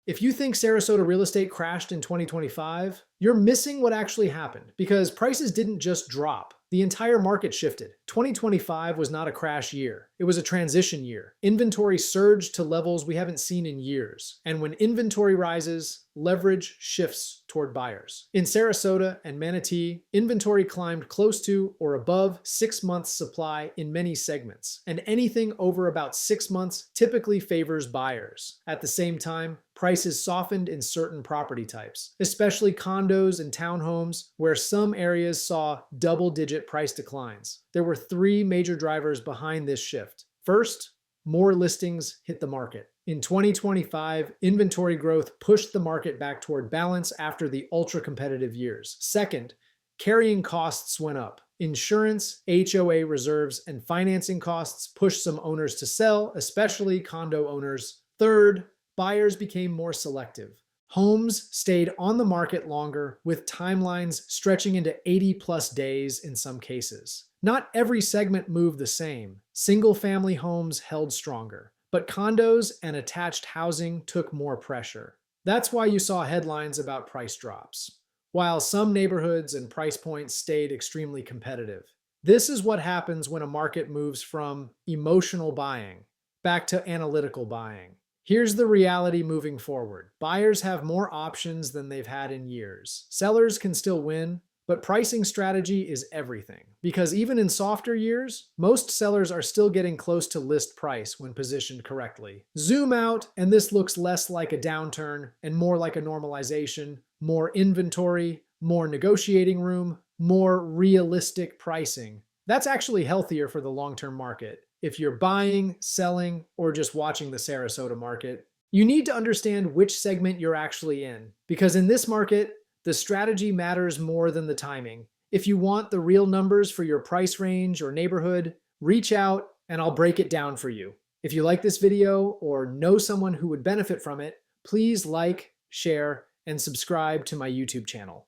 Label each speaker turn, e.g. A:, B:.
A: If you think Sarasota real estate crashed in 2025, you're missing what actually happened because prices didn't just drop. The entire market shifted. 2025 was not a crash year. It was a transition year. Inventory surged to levels we haven't seen in years. And when inventory rises, leverage shifts toward buyers. In Sarasota and Manatee, inventory climbed close to or above 6 months supply in many segments. And anything over about 6 months typically favors buyers. At the same time, prices softened in certain property types, especially condos and townhomes, where some areas saw double-digit price declines. There were 3 major drivers behind this shift. First, more listings hit the market. In 2025, inventory growth pushed the market back toward balance after the ultra-competitive years. Second, carrying costs went up. Insurance, HOA reserves, and financing costs pushed some owners to sell, especially condo owners. Third, buyers became more selective. Homes stayed on the market longer, with timelines stretching into 80+ days in some cases. Not every segment moved the same. Single-family homes held stronger, but condos and attached housing took more pressure. That's why you saw headlines about price drops, while some neighborhoods and price points stayed extremely competitive. This is what happens when a market moves from emotional buying back to analytical buying. Here's the reality moving forward. Buyers have more options than they've had in years. Sellers can still win, but pricing strategy is everything. Because even in softer years, most sellers are still getting close to list price when positioned correctly. Zoom out, and this looks less like a downturn and more like a normalization, more inventory, more negotiating room, more realistic pricing. That's actually healthier for the long-term market. If you're buying, selling, or just watching the Sarasota market, you need to understand which segment you're actually in. Because in this market, the strategy matters more than the timing. If you want the real numbers for your price range or neighborhood, reach out and I'll break it down for you. If you like this video or know someone who would benefit from it, please like, share, and subscribe to my YouTube channel.